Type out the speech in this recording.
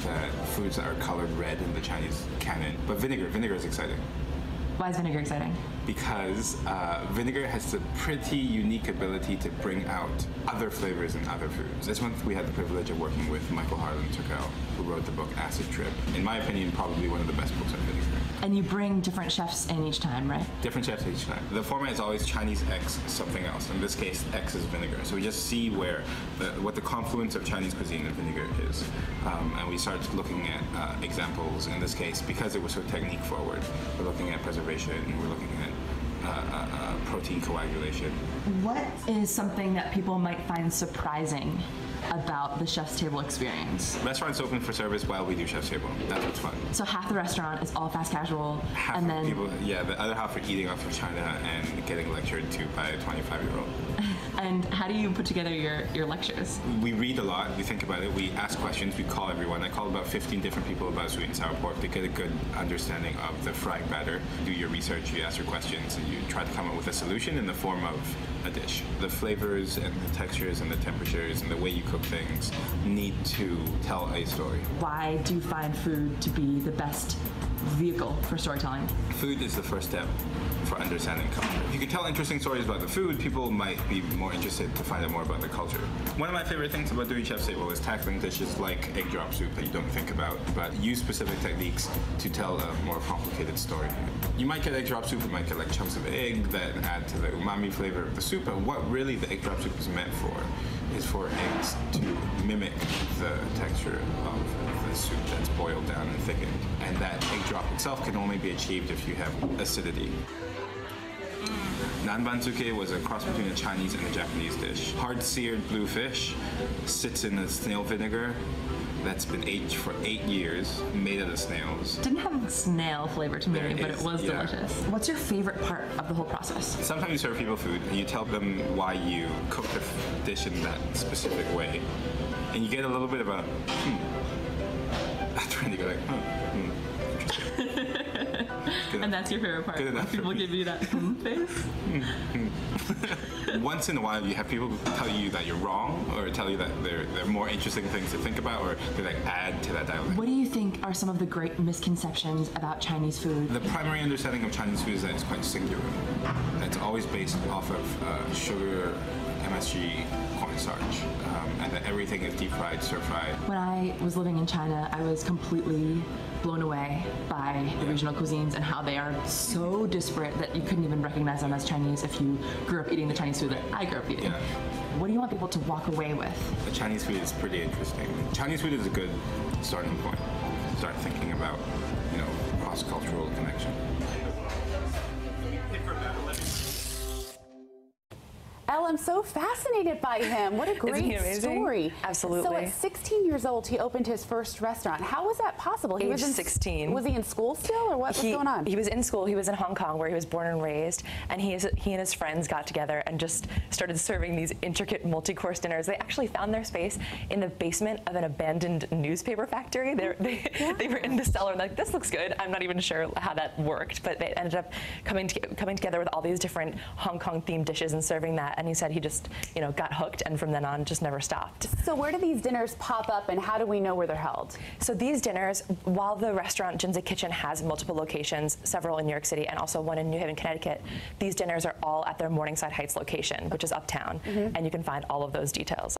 that foods that are colored red in the Chinese canon. But vinegar is exciting. Why is vinegar exciting? Because vinegar has the pretty unique ability to bring out other flavors in other foods. This month we had the privilege of working with Michael Harlan-Turkell, who wrote the book Acid Trip. In my opinion, probably one of the best books on vinegar. And you bring different chefs in each time, right? Different chefs each time. The format is always Chinese X something else. In this case, X is vinegar. So we just see what the confluence of Chinese cuisine and vinegar is. And we start looking at examples. In this case, because it was so technique forward, we're looking at preservation, we're looking at protein coagulation. What is something that people might find surprising about the Chef's Table experience? Restaurants open for service while we do Chef's Table. That's what's fun. So half the restaurant is all fast casual, Half and of then people, yeah, the other half are eating off of China and getting lectured to by a 25-year-old. And how do you put together your lectures? We read a lot, we think about it, we ask questions, we call everyone. I called about 15 different people about sweet and sour pork to get a good understanding of the frying batter. Do your research, you ask your questions, and you try to come up with a solution in the form of a dish. The flavors and the textures and the temperatures and the way you cook things need to tell a story. Why do you find food to be the best vehicle for storytelling? Food is the first step for understanding culture. If you can tell interesting stories about the food, people might be more interested to find out more about the culture. One of my favorite things about doing Chef's Table is tackling dishes like egg drop soup that you don't think about, but use specific techniques to tell a more complicated story. You might get egg drop soup, you might get like chunks of egg that add to the umami flavor of the soup, and what really the egg drop soup is meant for is for eggs to mimic the texture of the soup that's boiled down and thickened. And that egg drop itself can only be achieved if you have acidity. Nanbansuke was a cross between a Chinese and a Japanese dish. Hard-seared blue fish sits in a snail vinegar that's been aged for 8 years, made out of snails. Didn't have snail flavor to me, but it was delicious. What's your favorite part of the whole process? Sometimes you serve people food and you tell them why you cook the dish in that specific way, and you get a little bit of a After you go like, interesting. And that's your favorite part? Good enough. People give you that face? Once in a while, you have people tell you that you're wrong, or tell you that there are more interesting things to think about, or they like add to that dialogue. What do you think are some of the great misconceptions about Chinese food? The primary understanding of Chinese food is that it's quite singular. It's always based off of sugar, MSG, cornstarch, and that everything is deep fried, stir fried. When I was living in China, I was completely blown away by the regional cuisines and how they are so disparate that you couldn't even recognize them as Chinese if you grew up eating the Chinese food that I grew up eating. Yeah. What do you want people to walk away with? The Chinese food is pretty interesting. Chinese food is a good starting point. Start thinking about, cross-cultural connection. Elle, I'm so fascinated by him. What a great story. Absolutely. So at 16 years old, he opened his first restaurant. How was that possible? Age 16. Was he in school still, or what was going on? He was in school. He was in Hong Kong, where he was born and raised, and he and his friends got together and just started serving these intricate multi-course dinners. They actually found their space in the basement of an abandoned newspaper factory. They were in the cellar and like, this looks good. I'm not even sure how that worked, but they ended up coming together with all these different Hong Kong themed dishes and serving that. And he said he just, got hooked, and from then on just never stopped. So where do these dinners pop up, and how do we know where they're held? So these dinners, while the restaurant Jinzi Kitchen has multiple locations, several in New York City and also one in New Haven, Connecticut, these dinners are all at their Morningside Heights location, which is uptown, and you can find all of those details